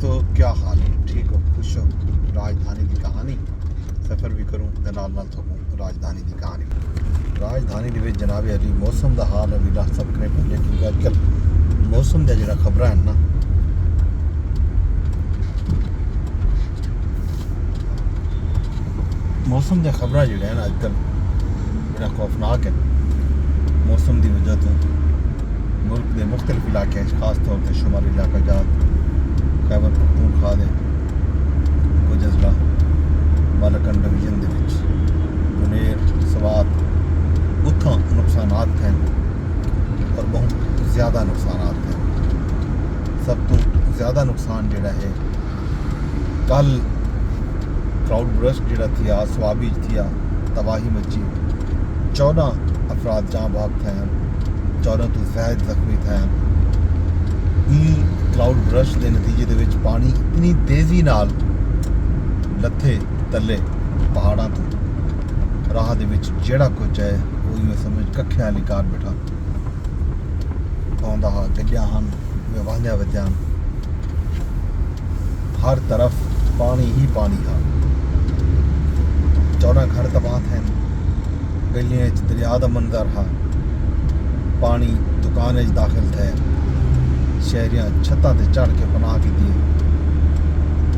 दोस्तों क्या हाल है? ठीक हो, खुश हो? राजधानी की कहानी सफ़र भी करूँ तो नाल नाल थकूँ। राजधानी की कहानी राजधानी जनाब अली मौसम का हाल अभी ना सबकने पहले, क्योंकि अजकल मौसम का जो खबर है ना, मौसम की खबर जो है ना अजकल बड़ा खौफनाक है। मौसम की वजह तो मुल्क के मुख्तलिफ इलाके खास तौर पर शुमारी इलाका जात खैबर पख्तूनख्वा दे कुछ अजला मालकन डिवीजन दे विच बुनेर सवात उत्थां नुकसानात हैं और बहुत ज़्यादा नुकसानात हैं। सब तो ज़्यादा नुकसान जोड़ा है कल क्लाउड बर्स्ट जोड़ा थिया स्वाबीज थिया तबाही मची, 14 अफराद जाँ बाग थे, 14 तो ज़ायद जख्मी थे। क्लाउड बर्स्ट के नतीजे दे विच पानी इतनी तेज़ी नाल लथे तले पहाड़ों तो राह दे विच जेड़ा कुछ है वो मैं समझ कखे वाली कार बैठा पाँदा हा, गड्डियां हन वाहियां वजन, हर तरफ पानी ही पानी हा। 14 घर तबाह हैं, गलियां दरिया का मंजर हा, पानी दुकान दाखिल थे, शहरियाँ छत्तां ते चढ़ के पनाह की दी।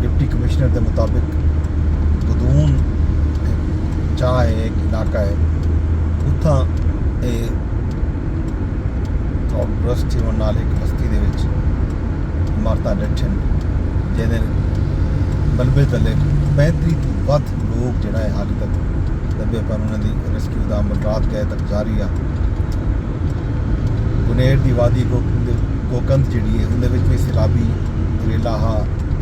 डिप्टी कमिश्नर के मुताबिक गदून चाह है एक इलाका है उत्थां ब्रस्ट थी नाल एक बस्ती दे विच इमारतां डठन जिहदे बलबे तले 35 तो वध लोग जोड़ा है हाल तक दबे पर उन्होंने रेस्क्यू का अमल रात गए तक जारी आ। बुनेर की वादी गोकंद जी है उन्हें भी सैलाबी रेला हा,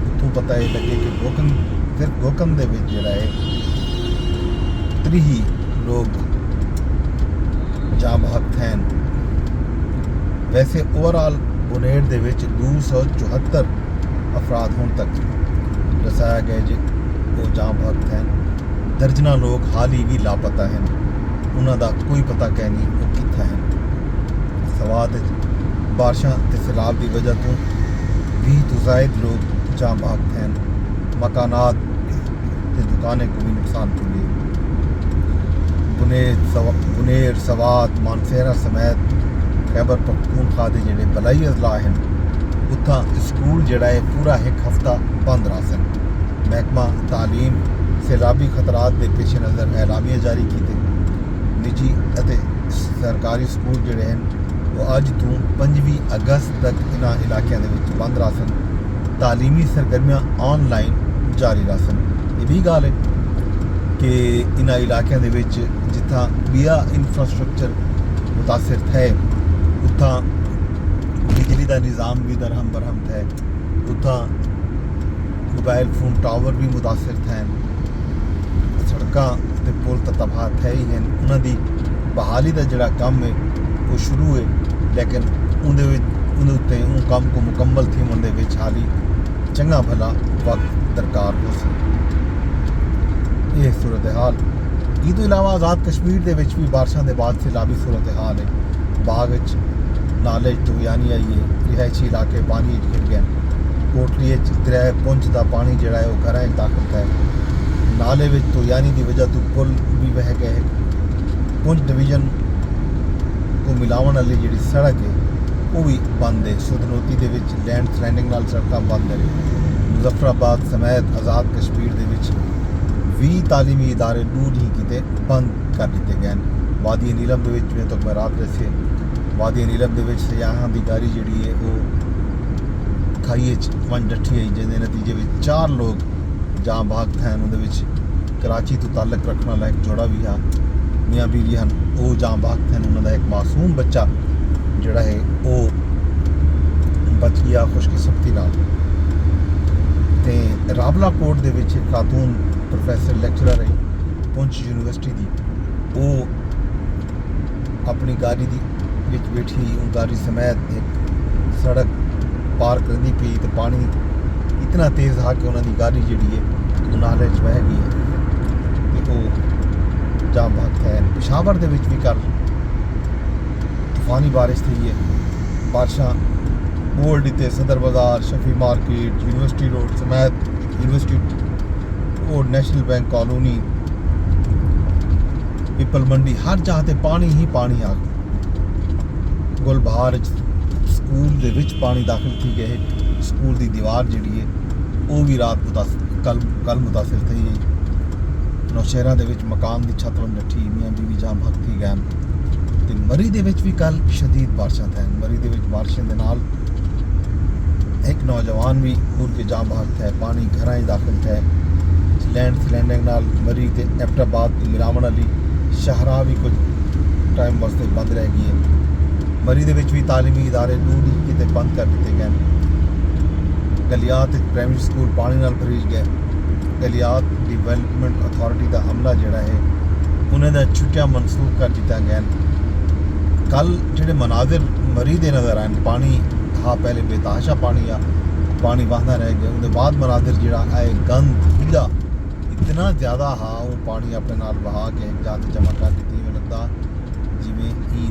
उतों पता है लगे कि गोकंद सिर्फ गोकंद जोड़ा है 30 लोग जाँ बहक हैं। वैसे ओवरऑल बुनेर दे विच 274 अफराद होने तक दसाया गया जो वो जाँ बहक हैं। दर्जना लोग हाल ही भी लापता हैं, उन्होंने कोई पता कह नहीं वो कित्थे हैं। सवाद बारिशों के सैलाब की वजह तो 20 तो ज़ायद लोग जाँ बहक हैं। मकानात ते दुकानें को भी नुकसान पहुँचे। बुनेर सवात मानसेरा समेत खैबर पख्तूनख्वा के जोड़े बलाई अजला हैं उत्थां स्कूल जोड़ा है पूरा एक हफ्ता बंद रहा सन। महकमा तालीम सैलाबी खतरात के पेश नज़र ऐलामिया जारी किए। निजी और सरकारी स्कूल जोड़े हैं वो अज तो 5 अगस्त तक इन्होंने इलाकों के बंद रहा सन। तालीमी सरगर्मियाँ ऑनलाइन जारी रहा सन। ये भी गल है कि इन्होंने इलाकों के जिथा बिया इंफ्रास्ट्रक्चर मुतासर थे उतना बिजली का निज़ाम भी दरहम बरहम थे, उतना मोबाइल फोन टावर भी मुतासर थे, सड़कों के पुल तो तबाह थे ही हैं। उन्होंने बहाली का जोड़ा काम है वो शुरू है, लेकिन उन काम को मुकम्मल थी होने हाली चंगा भला वक्त दरकार हो सी। ये सूरत हाल ये तो इलावा आज़ाद कश्मीर के भी बारिशों के बाद सैलाबी सूरत हाल है। बाग नाले तुगयानी आई है, रिहायशी इलाके पानी घिर गए। कोटली दरिया पुंछ का पानी जोड़ा है वो घर दाखिल है। नाले में तुगयानी की वजह तो पुल भी बह गए। पुंछ डिवीजन को मिलावन वाली जी सड़क है वो भी बंद है। सुधनोती के लैंड स्लैंडिंग नाल सड़क बंद है। मुजफ्फराबाद समेत आज़ाद कश्मीर के 20 तालीमी इदारे दूर ही किते बंद कर दिए गए। वादी नीलम के में तो मैं रात दसे वादी नीलम के सयाहां की गाड़ी जी है वो खाई वन डठी आई, जिसके नतीजे में 4 लोग जाँ बहक हैं। उन्हें कराची तो ताल्लुक रखने वाला एक जोड़ा भी है, मियाँ बीवी हैं वो जाँ बहक हैं। उन्होंने एक मासूम बच्चा जोड़ा है वो बच गया खुशकिस्मती नाल। ते रावला कोट के खातून प्रोफैसर लैक्चरर है पुंछ यूनिवर्सिटी की, वो अपनी गाड़ी की बैठी गाड़ी समेत एक सड़क पार करनी पी तो पानी इतना तेज़ था कि उन्होंने गाड़ी जी है वो नाले बह गई है तो जाँ बहक है। पेशावर के भी कल तूफानी बारिश थी है, बारिशां बोल्ड इतने Sadar Bazaar, Shafi market, university road समेत university road, national bank colony, Pipal Mandi, हर जगह ते पानी ही पानी आ गया। गुलबहार स्कूल दे विच पानी दाखिल थी गए, स्कूल की दीवार जिहड़ी है वो भी रात कल मुतासिर थी गई। नौशहरा दे विच मकान की छत वन नठी, मियाँ बीवी जाम भग थी गए। तो मरी दे विच भी कल शदीद बारिशां थे। मरी दे विच बारिशां दे नाल एक नौजवान भी पूर के जाम भाग थे, पानी घर ही दाखिल थे। लैंड स्लैंडिंग नाल मरी ते एबटाबाद मिलावण वाली शाहराह भी कुछ टाइम वास्ते बंद रह गई है। मरी दे विच भी तालीमी इदारे दूर किते बंद कर दिए गए। गलियात प्राइमरी स्कूल पानी नाल भरीज गए। गलियात डिवेलपमेंट अथॉरिटी का अमला जोड़ा है उन्हें दा छुट्टियां मनसूख कर दिता गया। कल जोड़े मनाजिर मरी दे नज़र आए, पानी हा पहले बेतहाशा पानी आ, पानी बहता रह गया। उसके बाद मनाजिर जोड़ा आए गंद खुला इतना ज़्यादा हा, वो पानी अपने नाल बहा के एक जात जमा कर दी। मैं लगता जिमें ही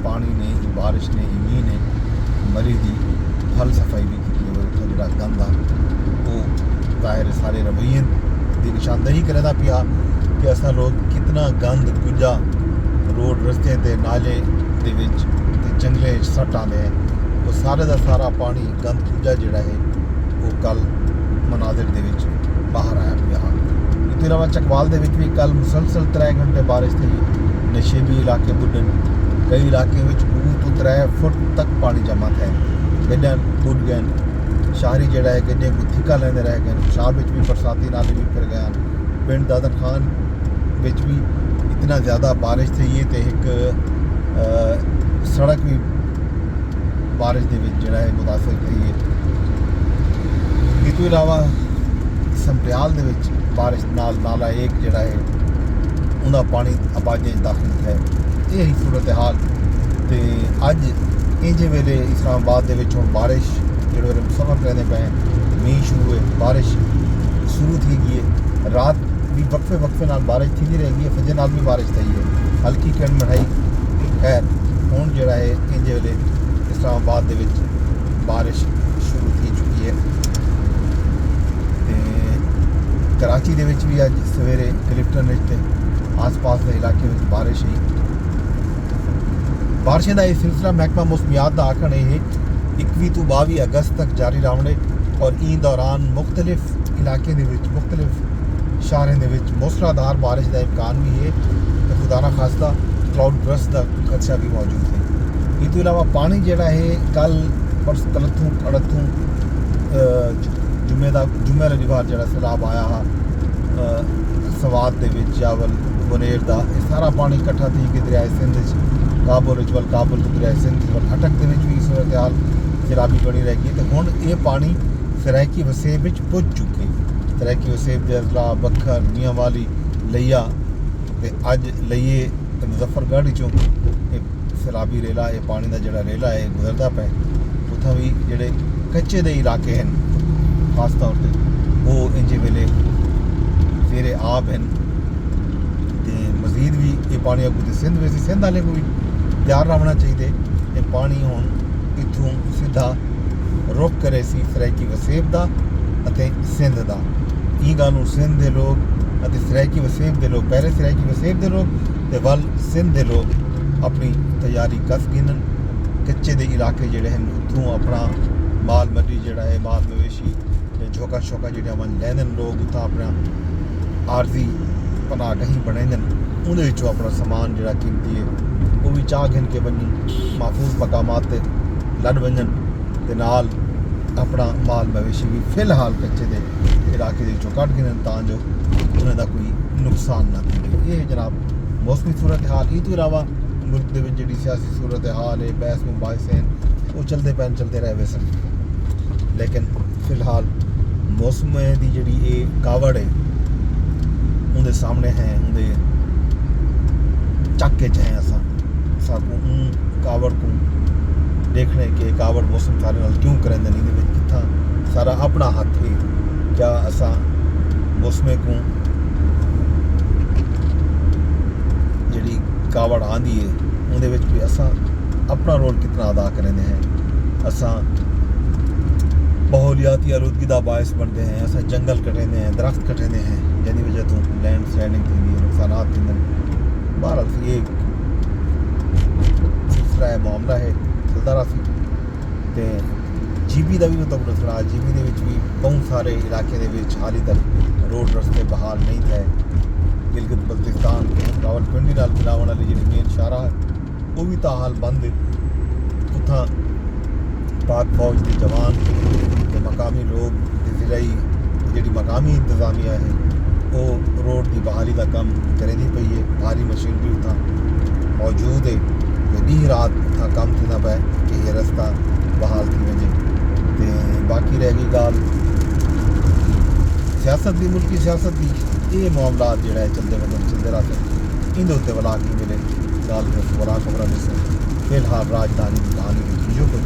पानी ने, ही बारिश ने, ही मीह ने मरी दी फल सफाई भी की। जो गंद आ वो ज़ाहिर सारे रवैये की निशानदेही करता पिया कि असा लोग कितना गंद कुजा रोड रस्ते ते नाले दे विच ते जंगले सट आते हैं। वो सारे का सारा पानी गंद कुजा जोड़ा है वो कल मनाजिर दे विच बाहर आया पिया। इसके अलावा चकवाल दे विच भी कल मुसलसल 3 घंटे बारिश थी। नशेबी इलाके बुढ़न, कई इलाके में 2 तो 3 फुट तक पानी जमा थे। गड्ढा बुढ़ गए, शाहरी जोड़ा है गड्ढे को थिका लेंदे रह गए। शाह भी बरसाती नाले भी फिर गए। पिंड दादर खान भी इतना ज़्यादा बारिश थी ये तो एक सड़क भी बारिश के जोड़ा है मुतासर थी है। इसके अलावा संप्रियाल दे विच बारिश नाल नाला एक जोड़ा है उनका पानी आबादियां दाखिल है। यही सूरत हाल। तो अज इंजे वेले इस्लामाबाद दे विच हुण बारिश जो वेले सफ़र करते पे, मीह शुरू है, बारिश शुरू थी गई है। रात भी वक्फे वक्फे नाल बारिश थी रहेगी है, फजर नाल भी बारिश थी है, हल्की किरण बढ़ाई। खैर हुण जोड़ा है इंजे वेले इस्लामाबाद दे विच बारिश शुरू थी चुकी है। कराची दे विच भी अज सवेरे क्लिफ्टन विच आस पास के इलाके में बारिश हुई। बारिशों का यह सिलसिला महकमा मौसमियात का आखन है 21 तो 22 अगस्त तक जारी रहने और इन दौरान मुख्तलिफ इलाके मुख्तलिफ शहरों के मूसलाधार बारिश का इम्कान भी है। तो खुदा ना खास्ता क्लाउड बर्स्ट का खदशा भी मौजूद है। इसके अलावा पानी जोड़ा है कल परस कलथों अड़थों जुम्मे वाली बार जो सैलाब आया हा सवाद के जावल बुनेर का सारा पानी इकट्ठा थी कि दरियाए सिंध काबुल रिचवल काबुल दरियाए सिंध अटक के भी सूरत हाल सैलाबी बनी रहेगी। तो हुण ये पानी सरैकी वसेब पुज चुके। सरैकी वसेब के अजला बखर मियाँ वाली लइया अज लइए मुजफ्फरगढ़ चों सैलाबी रेला ये पानी का जोड़ा रेला है गुजरता पे उतना भी जोड़े कच्चे दे इलाके हैं खास तौर पर वो इंजे वेले सवेरे आप हैं। तो मजीद भी ये पानी अगू सिंध वैसे सिंध वाले को भी तैयार रहना चाहिए। ये पानी हुण इत्थों सीधा रुख करे सी सरैकी वसेब का सिंध का। ई गल सिंध के लोग सरैकी वसेब के लोग पहले सरैकी वसेब के लोग तो वल सिंध के लोग अपनी तैयारी कस गिनन। कच्चे दे इलाके जोड़े हैं उतों अपना माल मरी जोड़ा है माल मवेशी झोंका शौका जो वन लैंदे लोग उतना अपना आरजी पनाह कहीं बनाइंदन उन्हें अपना समान जोड़ा कीमती है वो भी चाह गिन के वजन महफूज मकामात ते लड़ वजन ते नाल अपना माल मवेशी भी फिलहाल कच्चे दे इलाके के कट गिनन तां जो उन्हें दा कोई नुकसान ना थे। ये जनाब मौसमी सूरत हाल। इस तो इलावा मुल्क के जी सियासी सूरत हाल है बहस मुबाहिस हैं वो चलते रहे वैसे, लेकिन फिलहाल मौसम की जी ये कावड़ है उनके सामने है उनके चक्के च हैं साकू कावड़ को देखने के कावड़ मौसम सारे नाल क्यों करेंदे नहीं कितना सारा अपना हाथ है। क्या असा मौसमे को जी कावड़ आँदी है उनके भी असा अपना रोल कितना अदा करेंदे हैं असां माहौलियाती आलूदगी का बायस बनते हैं, असां जंगल कटेंदे हैं, दरख्त कटेंदे हैं, जिहदी वजह तो लैंड स्लाइडिंग थी, नुकसानात थींदे। बहरहाल ये सिलसिला है, मामला है चलता रहा सी। ते जीबी का भी मैं तुहानूं दसना, जीबी दे विच भी बहुत सारे इलाके दे विच हाली तक रोड रस्ते बहाल नहीं थे। गिलगित बल्तिस्तान रावलपिंडी नाल मिलावण वाली जिहड़ी मेन शाहराह है वो भी ताहाल बंद है। उत्थां पाक फौज के जवान ते मकामी लोग ज़िलाई जिहड़ी मकामी इंतजामिया है वो रोड की बहाली का काम करेंदी पई है। भारी मशीनरी उत्थां मौजूद है ते ॾींहुं रात उत्थां कम थींदा पिया कि ये रस्ता बहाल थी वञे। ते बाकी रह गई ॻाल्हि सियासत की, मुल्की सियासत की, ये मामला जोड़ा है चलते चलते रहते इंदे उत्ते वला की मिले गाल वला खबर ॾिसो। फिलहाल राजधानी की कहानी में जो कुछ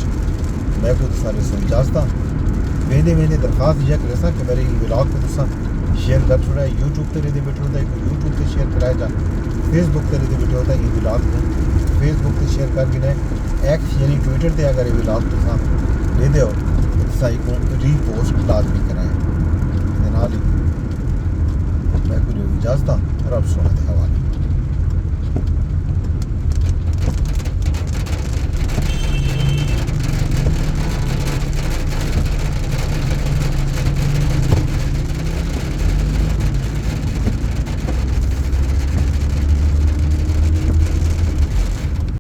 मैं को सारे सुन इजाजत वेंदे वेंदे दरखास्त यह करे कि मेरे व्लॉग को तुसा शेयर कर छोड़ा है। यूट्यूब पर रहते बैठे होता है यूट्यूब से शेयर कराया जा, फेसबुक पर रहते बैठे होता है ये व्लॉग को फेसबुक से शेयर करके ने एक्स यानी ट्विटर पर अगर ये व्लॉग तुसा ले दो तो तुसा को रीपोस्ट लाजमी कराए। मैं को इजाजत रब सोने के हवाले।